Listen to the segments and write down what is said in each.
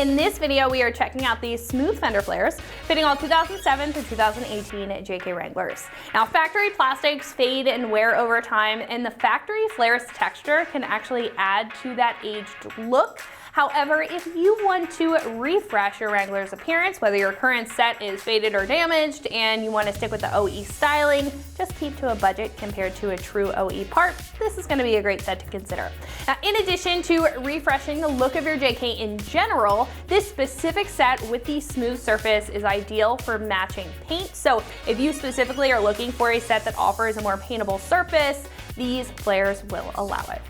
In this video, we are checking out these smooth fender flares fitting all 2007 to 2018 JK Wranglers. Now, factory plastics fade and wear over time, and the factory flares texture can actually add to that aged look. However, if you want to refresh your Wrangler's appearance, whether your current set is faded or damaged and you want to stick with the OE styling, just keep to a budget compared to a true OE part, this is going to be a great set to consider. Now, in addition to refreshing the look of your JK in general, this specific set with the smooth surface is ideal for matching paint. So if you specifically are looking for a set that offers a more paintable surface, these flares will allow it.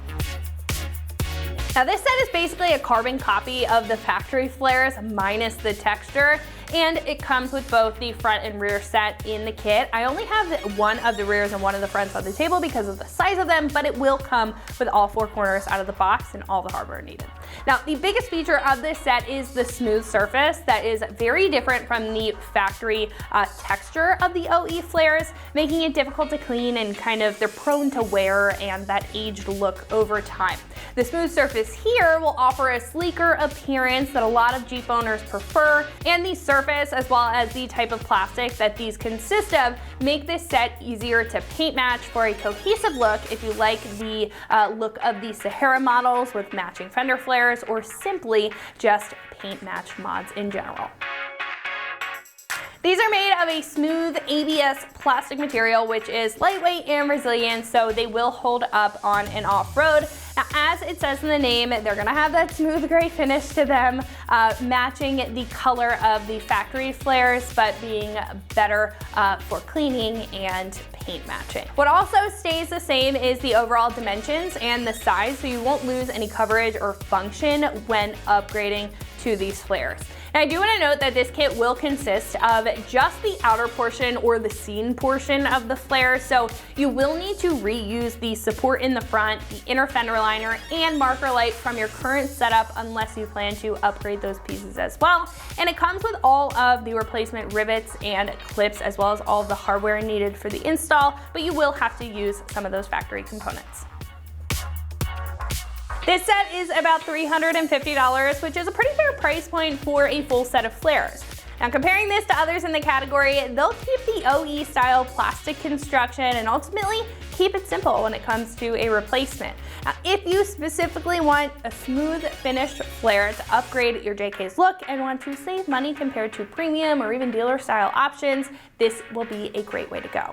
Now, this set is basically a carbon copy of the factory flares minus the texture, and it comes with both the front and rear set in the kit. I only have one of the rears and one of the fronts on the table because of the size of them, but it will come with all four corners out of the box and all the hardware needed. Now, the biggest feature of this set is the smooth surface that is very different from the factory texture of the OE flares, making it difficult to clean and they're prone to wear and that aged look over time. The smooth surface here will offer a sleeker appearance that a lot of Jeep owners prefer, and the surface as well as the type of plastic that these consist of make this set easier to paint match for a cohesive look if you like the look of the Sahara models with matching fender flares or simply just paint match mods in general. These are made of a smooth ABS plastic material, which is lightweight and resilient, so they will hold up on and off-road. Now, as it says in the name, they're gonna have that smooth gray finish to them, matching the color of the factory flares, but being better for cleaning and paint matching. What also stays the same is the overall dimensions and the size, so you won't lose any coverage or function when upgrading to these flares. Now, I do want to note that this kit will consist of just the outer portion or the seam portion of the flare, so you will need to reuse the support in the front, the inner fender liner, and marker light from your current setup unless you plan to upgrade those pieces as well. And it comes with all of the replacement rivets and clips as well as all of the hardware needed for the install, but you will have to use some of those factory components. This set is about $350, which is a pretty fair price point for a full set of flares. Now, comparing this to others in the category, they'll keep the OE style plastic construction and ultimately keep it simple when it comes to a replacement. Now, if you specifically want a smooth finished flare to upgrade your JK's look and want to save money compared to premium or even dealer style options, this will be a great way to go.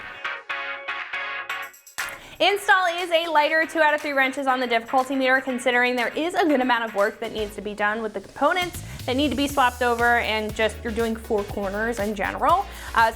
Install is a lighter 2 out of 3 wrenches on the difficulty meter, considering there is a good amount of work that needs to be done with the components that need to be swapped over, and just you're doing 4 corners in general.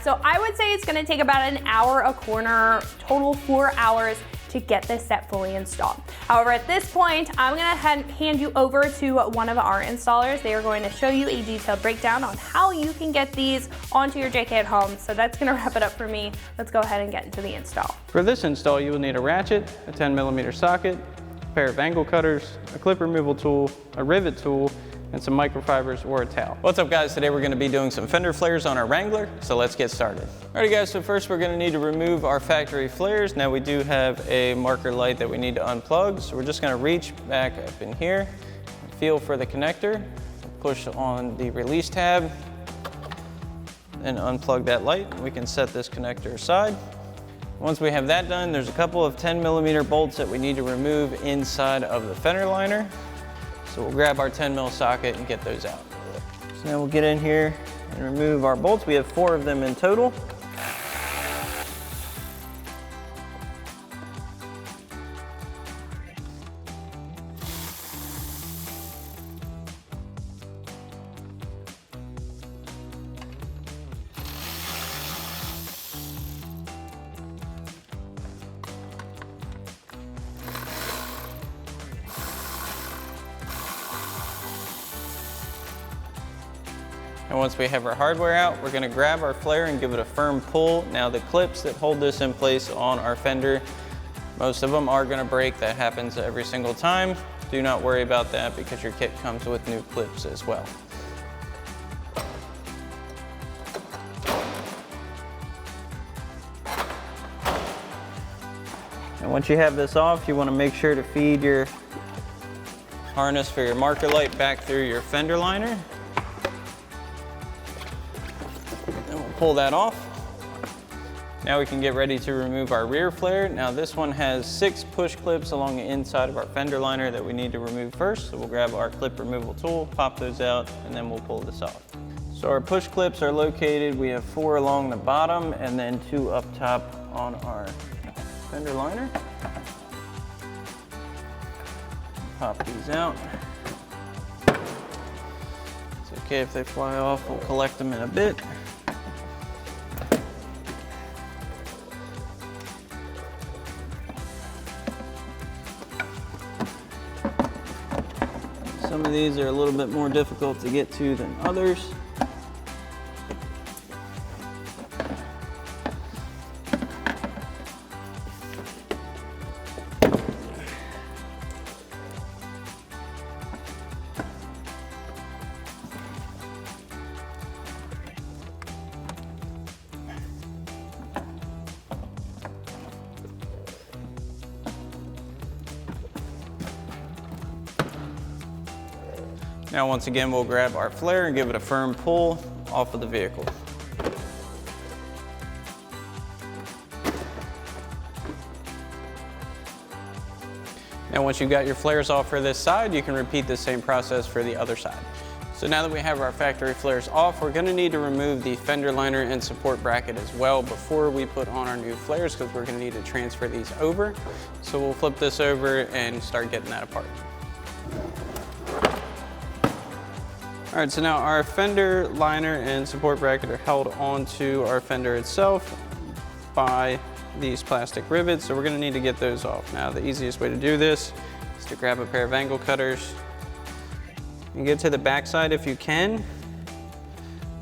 So I would say it's gonna take about an hour a corner, total 4 hours to get this set fully installed. However, at this point, I'm gonna hand you over to one of our installers. They are going to show you a detailed breakdown on how you can get these onto your JK at home. So that's gonna wrap it up for me. Let's go ahead and get into the install. For this install, you will need a ratchet, a 10mm socket, a pair of angle cutters, a clip removal tool, a rivet tool, and some microfibers or a towel. What's up, guys? Today we're gonna be doing some fender flares on our Wrangler, so let's get started. Alrighty, guys, so first we're gonna need to remove our factory flares. Now, we do have a marker light that we need to unplug, so we're just gonna reach back up in here, feel for the connector, push on the release tab, and unplug that light. We can set this connector aside. Once we have that done, there's a couple of 10mm bolts that we need to remove inside of the fender liner. So we'll grab our 10mm socket and get those out. So now we'll get in here and remove our bolts. We have 4 of them in total. And once we have our hardware out, we're gonna grab our flare and give it a firm pull. Now, the clips that hold this in place on our fender, most of them are gonna break. That happens every single time. Do not worry about that because your kit comes with new clips as well. And once you have this off, you wanna make sure to feed your harness for your marker light back through your fender liner. pull that off. Now we can get ready to remove our rear flare. Now this one has 6 push clips along the inside of our fender liner that we need to remove first. So we'll grab our clip removal tool, pop those out, and then we'll pull this off. So our push clips are located, we have 4 along the bottom and then 2 up top on our fender liner. Pop these out. It's okay if they fly off, we'll collect them in a bit. Some of these are a little bit more difficult to get to than others. Now once again, we'll grab our flare and give it a firm pull off of the vehicle. Now once you've got your flares off for this side, you can repeat the same process for the other side. So now that we have our factory flares off, we're going to need to remove the fender liner and support bracket as well before we put on our new flares, because we're going to need to transfer these over. So we'll flip this over and start getting that apart. All right, so now our fender liner and support bracket are held onto our fender itself by these plastic rivets, so we're gonna need to get those off. Now, the easiest way to do this is to grab a pair of angle cutters and get to the backside if you can,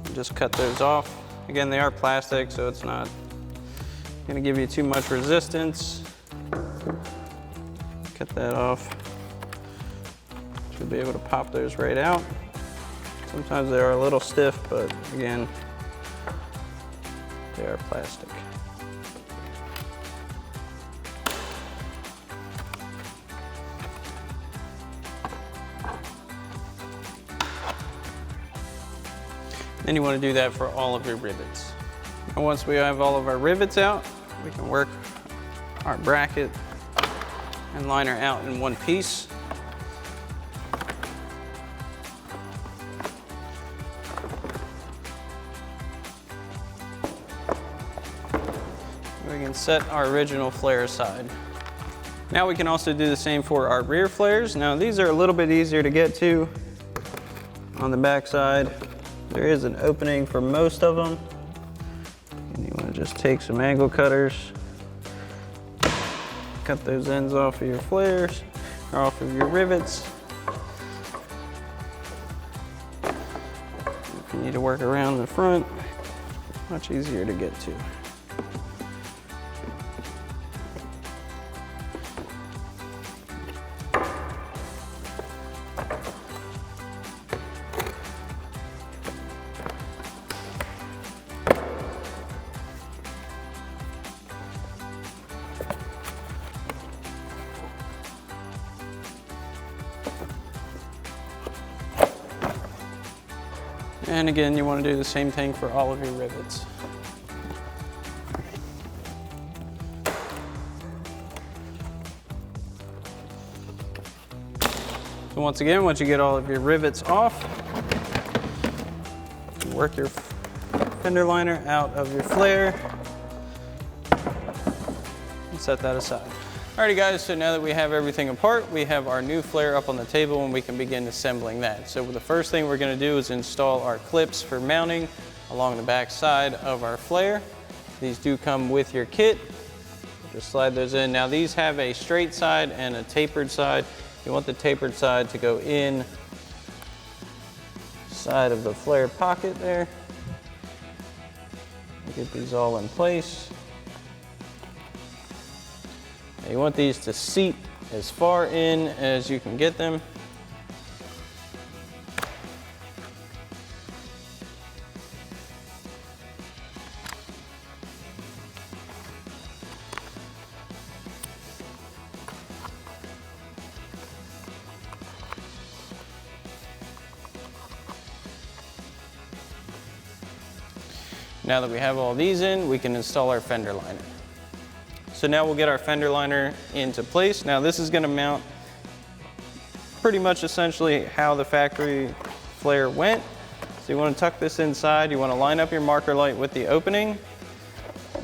and just cut those off. Again, they are plastic, so it's not gonna give you too much resistance. Cut that off. Should be able to pop those right out. Sometimes they are a little stiff, but again, they are plastic. Then you want to do that for all of your rivets. And once we have all of our rivets out, we can work our bracket and liner out in one piece. We can set our original flare aside. Now we can also do the same for our rear flares. Now these are a little bit easier to get to on the back side. There is an opening for most of them. And you want to just take some angle cutters, cut those ends off of your flares, or off of your rivets. If you need to work around the front, much easier to get to. And again, you want to do the same thing for all of your rivets. So once again, once you get all of your rivets off, you work your fender liner out of your flare and set that aside. Alrighty guys, so now that we have everything apart, we have our new flare up on the table and we can begin assembling that. So the first thing we're going to do is install our clips for mounting along the back side of our flare. These do come with your kit. Just slide those in. Now these have a straight side and a tapered side. You want the tapered side to go in side of the flare pocket there. Get these all in place. You want these to seat as far in as you can get them. Now that we have all these in, we can install our fender liner. So now we'll get our fender liner into place. Now this is going to mount pretty much essentially how the factory flare went. So you want to tuck this inside. You want to line up your marker light with the opening.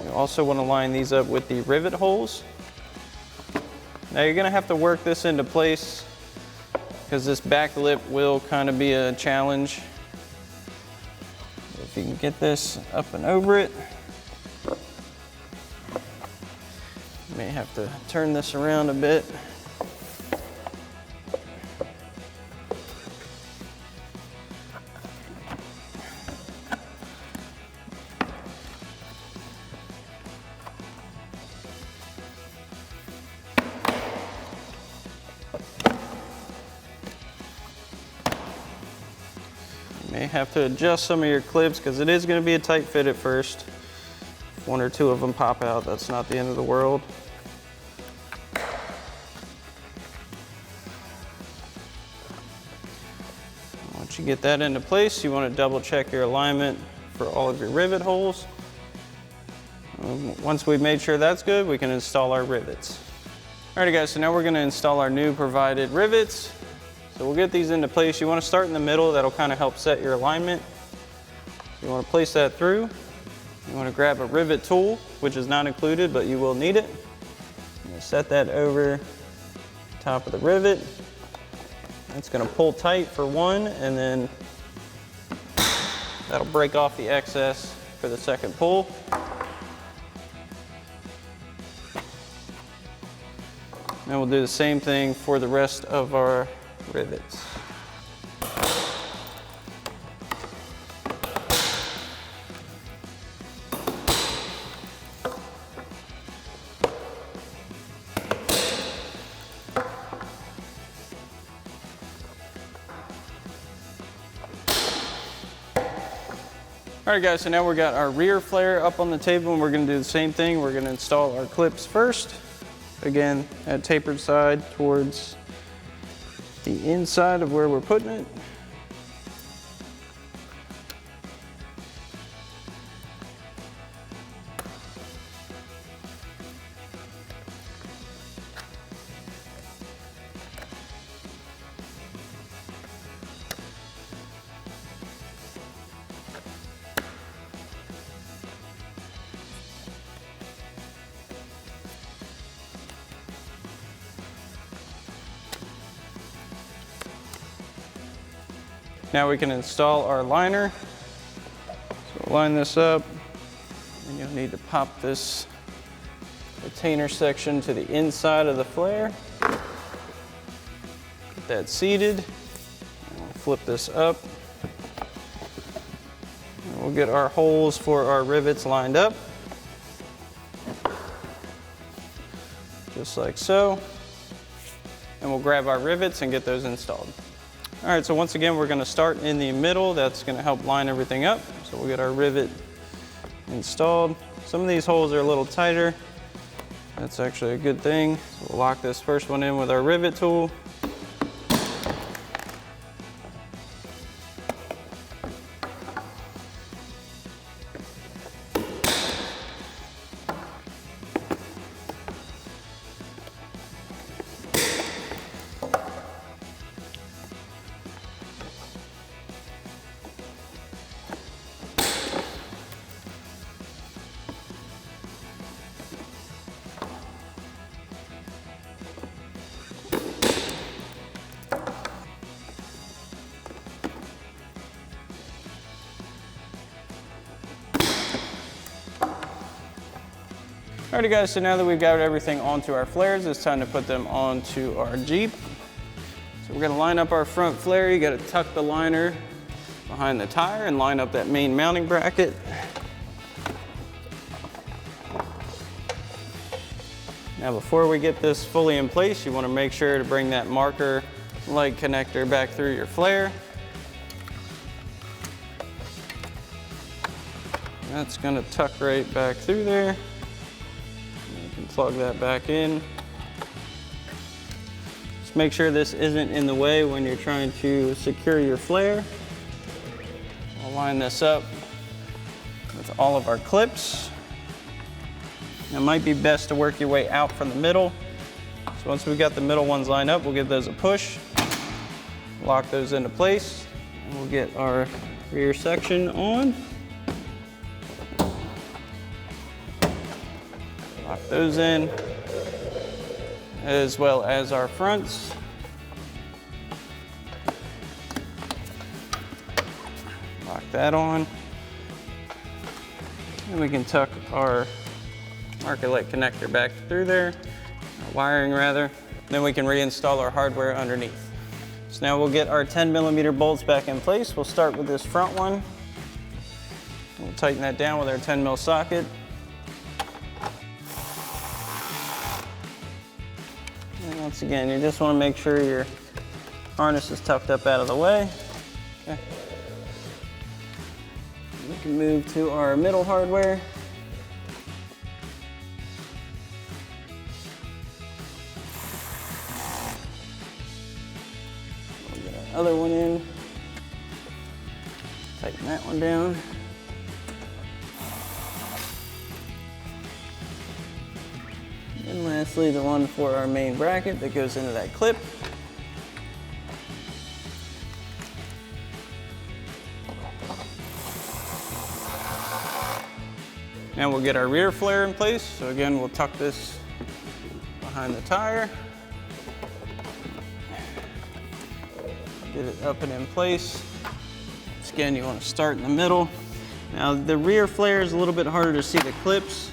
You also want to line these up with the rivet holes. Now you're going to have to work this into place because this back lip will kind of be a challenge. If you can get this up and over it. You may have to turn this around a bit. May have to adjust some of your clips because it is going to be a tight fit at first. If one or two of them pop out, that's not the end of the world. Once you get that into place, you want to double check your alignment for all of your rivet holes. Once we've made sure that's good, we can install our rivets. Alrighty guys, so now we're going to install our new provided rivets. So we'll get these into place. You want to start in the middle. That'll kind of help set your alignment. You want to place that through. You want to grab a rivet tool, which is not included, but you will need it. You're going to set that over the top of the rivet. It's going to pull tight for one, and then that'll break off the excess for the second pull. And we'll do the same thing for the rest of our rivets. All right guys, so now we've got our rear flare up on the table and we're going to do the same thing. We're going to install our clips first. Again, at tapered side towards the inside of where we're putting it. Now we can install our liner. So we'll line this up, and you'll need to pop this retainer section to the inside of the flare. Get that seated. And we'll flip this up. And we'll get our holes for our rivets lined up. Just like so. And we'll grab our rivets and get those installed. All right, so once again, we're going to start in the middle. That's going to help line everything up. So we'll get our rivet installed. Some of these holes are a little tighter. That's actually a good thing. So we'll lock this first one in with our rivet tool. Alrighty guys, so now that we've got everything onto our flares, it's time to put them onto our Jeep. So we're gonna line up our front flare. You gotta tuck the liner behind the tire and line up that main mounting bracket. Now before we get this fully in place, you wanna make sure to bring that marker light connector back through your flare. That's gonna tuck right back through there. Plug that back in. Just make sure this isn't in the way when you're trying to secure your flare. I'll line this up with all of our clips. It might be best to work your way out from the middle. So once we've got the middle ones lined up, we'll give those a push, lock those into place, and we'll get our rear section on. Lock those in, as well as our fronts. Lock that on. And we can tuck our Arcolite connector back through there, our wiring rather. Then we can reinstall our hardware underneath. So now we'll get our 10mm bolts back in place. We'll start with this front one. We'll tighten that down with our 10mm socket. And once again, you just want to make sure your harness is tucked up out of the way. Okay. We can move to our middle hardware. We'll get our other one in. Tighten that one down. And lastly, the one for our main bracket that goes into that clip. Now we'll get our rear flare in place. So again, we'll tuck this behind the tire. Get it up and in place. Once again, you want to start in the middle. Now the rear flare is a little bit harder to see the clips.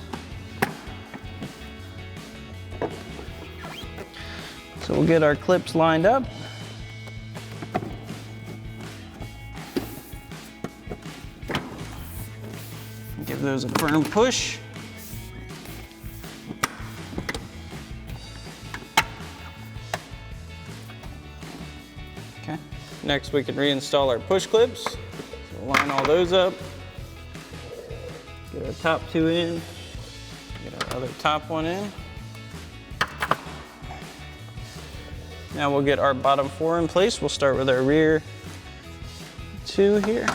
So we'll get our clips lined up. Give those a firm push. Okay. Next we can reinstall our push clips. So we'll line all those up. Get our top two in. Get our other top one in. Now we'll get our bottom four in place. We'll start with our rear two here.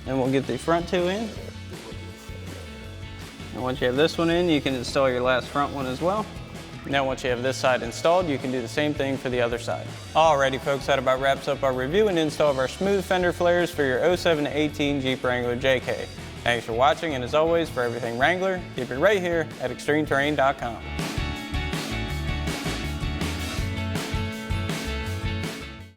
Then we'll get the front two in. And once you have this one in, you can install your last front one as well. Now once you have this side installed, you can do the same thing for the other side. Alrighty folks, that about wraps up our review and install of our smooth fender flares for your 07 to 18 Jeep Wrangler JK. Thanks for watching, and as always, for everything Wrangler, keep it right here at ExtremeTerrain.com.